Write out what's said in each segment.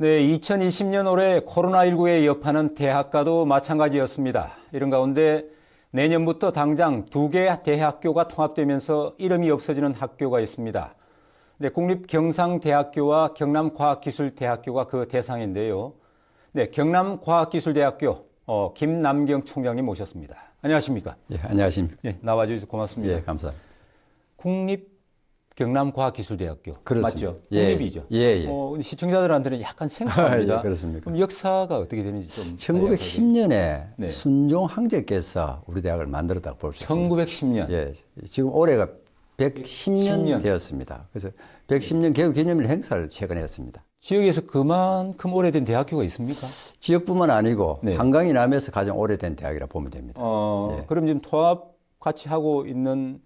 네, 2020년 올해 코로나19의 여파는 대학가도 마찬가지였습니다. 이런 가운데 내년부터 당장 2개 대학교가 통합되면서 이름이 없어지는 학교가 있습니다. 네, 국립경상대학교와 경남과학기술대학교가 그 대상인데요. 네, 경남과학기술대학교 김남경 총장님 모셨습니다. 안녕하십니까? 예, 안녕하십니까? 네, 나와주셔서 고맙습니다. 예, 감사합니다. 국립경남과학기술대학교 그렇습니다. 맞죠? 예, 국립이죠. 예, 예. 시청자들한테는 약간 생소합니다. 예, 그렇습니까? 그럼 역사가 어떻게 되는지 좀 1910년에 네. 순종 황제께서 우리 대학을 만들었다고 볼 수 있습니다. 1910년. 예, 지금 올해가 110년 10년. 되었습니다. 그래서 110년 개교 기념일 행사를 최근에 했습니다. 지역에서 그만큼 오래된 대학교가 있습니까? 지역뿐만 아니고 네. 한강이 남에서 가장 오래된 대학이라 보면 됩니다. 예. 그럼 지금 통합 같이 하고 있는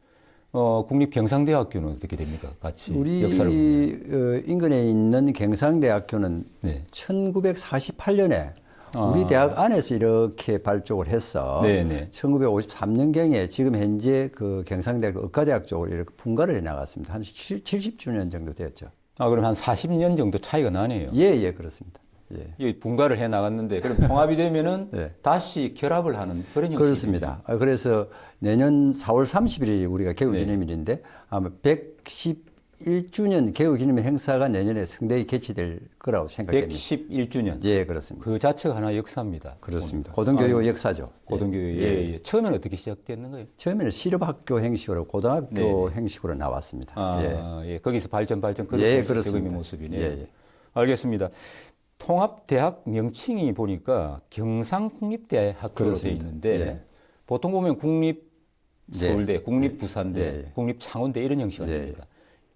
국립경상대학교는 어떻게 됩니까? 같이 우리 역사를 보면. 인근에 있는 경상대학교는 네. 1948년에 우리 대학 안에서 이렇게 발족을 해서 네네. 1953년경에 지금 현재 그 경상대학 의과대학 쪽으로 이렇게 분가를 해 나갔습니다. 한 70주년 정도 되었죠. 그럼 한 40년 정도 차이가 나네요. 예, 예, 그렇습니다. 예. 이 분가를 해 나갔는데 그럼 통합이 되면은 예. 다시 결합을 하는 그런 형식이 그렇습니다. 그래서 내년 4월 30일이 우리가 개국기념일인데 아마 111주년 개국기념일 행사가 내년에 성대히 개최될 거라고 생각됩니다. 111주년. 예, 그렇습니다. 그 자체가 하나의 역사입니다. 그렇습니다. 고등교육 역사죠. 고등교육. 예. 예. 처음에는 어떻게 시작됐는가요? 처음에는 실업학교 형식으로 고등학교 형식으로 나왔습니다. 예. 거기서 발전 예, 그렇게 그렇습니다. 지금의 모습이네요. 예, 예. 알겠습니다. 통합대학 명칭이 보니까 경상국립대학교로 되어 그렇습니다. 있는데 예. 보통 보면 국립서울대, 예. 국립부산대, 예, 예. 국립창원대 이런 형식 예, 아닙니까?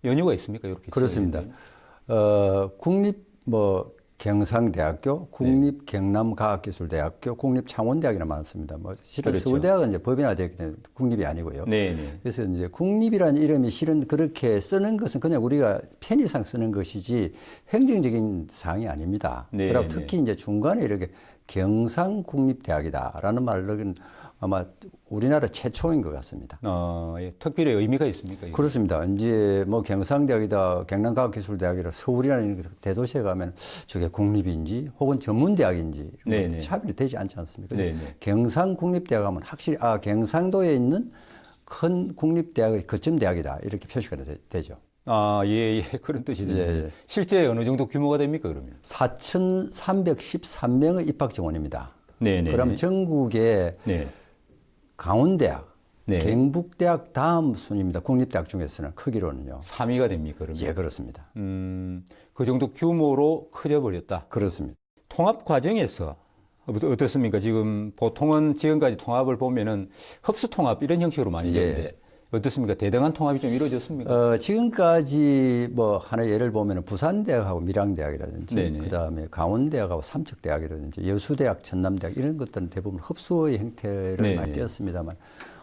연유가 있습니까? 이렇게 그렇습니다. 경상대학교, 국립경남과학기술대학교, 국립창원대학이나 많습니다. 실은 그렇죠. 서울대학은 이제 법인화되기 때문에 국립이 아니고요. 네네. 그래서 이제 국립이라는 이름이 실은 그렇게 쓰는 것은 그냥 우리가 편의상 쓰는 것이지 행정적인 사항이 아닙니다. 네, 그리고 네. 특히 이제 중간에 이렇게 경상국립대학이다라는 말은 아마 우리나라 최초인 것 같습니다. 예. 특별히 의미가 있습니까? 이게? 그렇습니다. 이제 뭐 경상대학이다, 경남과학기술대학이다, 서울이라는 대도시에 가면 저게 국립인지 혹은 전문대학인지 네네. 차별이 되지 않지 않습니까? 그래서 네네. 경상국립대학 하면 확실히 경상도에 있는 큰 국립대학의 거점 대학이다 이렇게 표시가 되죠. 예. 그런 뜻이 되네요. 예, 예. 실제 어느 정도 규모가 됩니까, 그러면? 4,313명의 입학 정원입니다. 네네. 그러면 전국에 네. 강원대학, 네. 경북대학 다음 순입니다. 국립대학 중에서는 크기로는요. 3위가 됩니까, 그러면? 예, 그렇습니다. 그 정도 규모로 커져버렸다. 그렇습니다. 통합 과정에서 어떻습니까? 지금 보통은 지금까지 통합을 보면은 흡수 통합 이런 형식으로 많이 되는데 어떻습니까? 대등한 통합이 좀 이루어졌습니까? 지금까지 뭐 하나 예를 보면 부산대학하고 밀양대학이라든지 네네. 그다음에 강원대학하고 삼척대학이라든지 여수대학, 전남대학 이런 것들은 대부분 흡수의 형태를 네네. 많이 띄었습니다만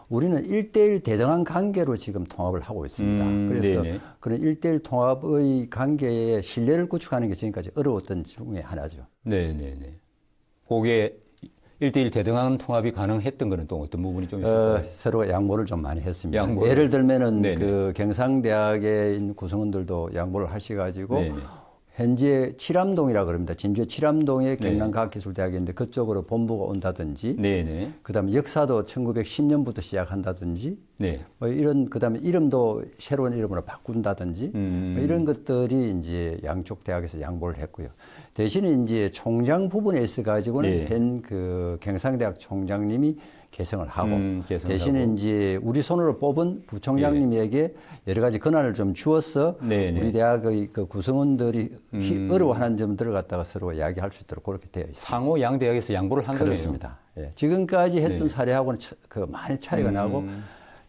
우리는 1대1 대등한 관계로 지금 통합을 하고 있습니다. 그래서 네네. 그런 1대1 통합의 관계에 신뢰를 구축하는 게 지금까지 어려웠던 중에 하나죠. 네네네. 그게 1대1 대등한 통합이 가능했던 거는 또 어떤 부분이 좀 있을까요? 서로 양보를 좀 많이 했습니다. 양보를. 예를 들면은 네네. 그 경상대학에 있는 구성원들도 양보를 하셔가지고 네네. 현재 칠암동이라 그럽니다. 진주의 칠암동에 네. 경남과학기술대학인데 그쪽으로 본부가 온다든지, 네네. 그다음에 역사도 1910년부터 시작한다든지, 네. 뭐 이런 그다음에 이름도 새로운 이름으로 바꾼다든지, 뭐 이런 것들이 이제 양쪽 대학에서 양보를 했고요. 대신에 이제 총장 부분에 있어 가지고는 네. 현 그 경상대학 총장님이 개성을 하고 개성을 대신에 하고. 이제 우리 손으로 뽑은 부총장님에게 여러 가지 권한을 좀 주어서 네네. 우리 대학의 그 구성원들이 어려워하는 점들을 갖다가 서로 이야기할 수 있도록 그렇게 되어 있습니다. 상호 양 대학에서 양보를 한 거네요. 그렇습니다. 예. 지금까지 했던 네. 사례하고는 많이 차이가 나고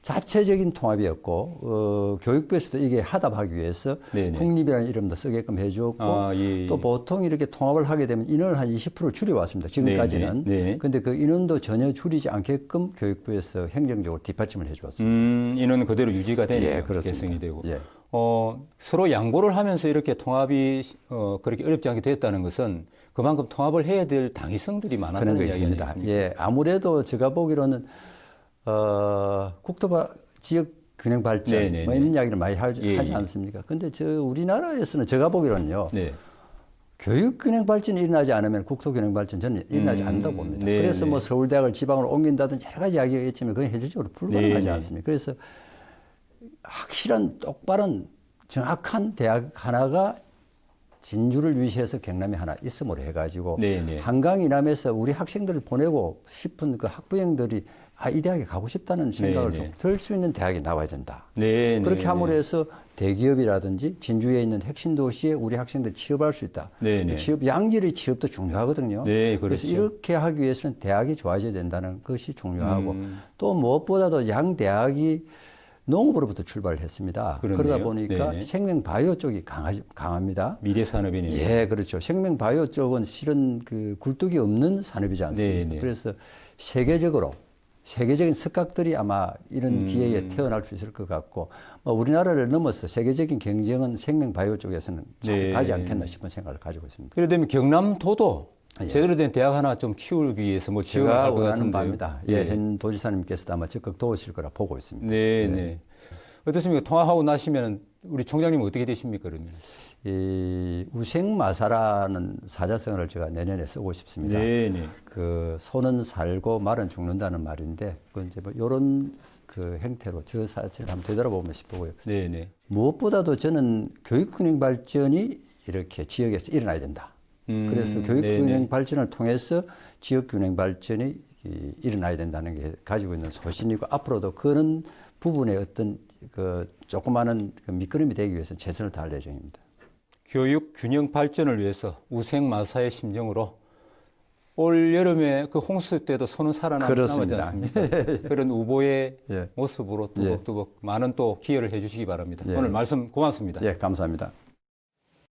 자체적인 통합이었고 교육부에서도 이게 하답하기 위해서 네네. 국립이라는 이름도 쓰게끔 해주었고 예. 또 보통 이렇게 통합을 하게 되면 인원을 한 20% 줄여왔습니다. 지금까지는. 네네. 그런데 그 인원도 전혀 줄이지 않게끔 교육부에서 행정적으로 뒷받침을 해주었습니다. 인원은 그대로 유지가 되니까 예, 그렇습니다. 개성이 되고. 예. 서로 양보를 하면서 이렇게 통합이 그렇게 어렵지 않게 됐다는 것은 그만큼 통합을 해야 될 당위성들이 그런 많았다는 거 이야기 있습니다. 아니겠습니까? 예, 아무래도 제가 보기로는 국토 지역 균형 발전 네네네. 뭐 이런 이야기를 많이 하지 예. 않습니까? 근데 우리나라에서는 제가 보기로는요. 네. 교육 균형 발전이 일어나지 않으면 국토 균형 발전 저는 일어나지 않는다고 봅니다. 네, 그래서 네. 뭐 서울대학을 지방으로 옮긴다든지 여러 가지 이야기가 있지만 그건 현실적으로 불가능하지 네, 네. 않습니까? 그래서 확실한 똑바른 정확한 대학 하나가 진주를 위시해서 경남에 하나 있음으로 해가지고 네, 네. 한강 이남에서 우리 학생들을 보내고 싶은 그 학부형들이 이 대학에 가고 싶다는 생각을 네, 좀 네. 들 수 있는 대학이 나와야 된다. 네, 그렇게 네, 함으로 네. 해서 대기업이라든지 진주에 있는 핵심 도시에 우리 학생들이 취업할 수 있다. 네, 네. 취업 양질의 취업도 중요하거든요. 네, 그래서 그렇죠. 이렇게 하기 위해서는 대학이 좋아져야 된다는 것이 중요하고 음. 또 무엇보다도 양 대학이 농업으로부터 출발을 했습니다. 그렇네요. 그러다 보니까 네네. 생명 바이오 쪽이 강합니다. 미래 산업이네요. 예, 그렇죠. 생명 바이오 쪽은 실은 그 굴뚝이 없는 산업이지 않습니까? 네네. 그래서 세계적인 석각들이 아마 이런 기회에 태어날 수 있을 것 같고, 우리나라를 넘어서 세계적인 경쟁은 생명 바이오 쪽에서는 잘 네. 가지 않겠나 싶은 생각을 가지고 있습니다. 그래 되면 경남도도 예. 제대로 된 대학 하나 좀 키우기 위해서 뭐 지원을 제가 할 것 원하는 같은데요. 바입니다. 예, 현 도지사님께서도 아마 적극 도우실 거라 보고 있습니다. 네, 네. 어떻습니까? 통화하고 나시면 우리 총장님은 어떻게 되십니까, 그러면? 이 우생마사라는 사자성어를 제가 내년에 쓰고 싶습니다. 네, 네. 그 소는 살고 말은 죽는다는 말인데 그 이제 뭐 이런 그 행태로 저 사실을 한번 되돌아보면 싶고요. 네, 네. 무엇보다도 저는 교육균형 발전이 이렇게 지역에서 일어나야 된다. 그래서 교육균형 네네. 발전을 통해서 지역균형 발전이 일어나야 된다는 게 가지고 있는 소신이고 앞으로도 그런 부분에 어떤 그 조그마한 그 밑거름이 되기 위해서 최선을 다할 예정입니다. 교육 균형 발전을 위해서 우생마사의 심정으로 올 여름에 그 홍수 때도 손은 살아남지 그렇습니다. 않습니까? 그런 우보의 예. 모습으로 뚜벅뚜벅 많은 또 기여를 해주시기 바랍니다. 예. 오늘 말씀 고맙습니다. 예, 감사합니다.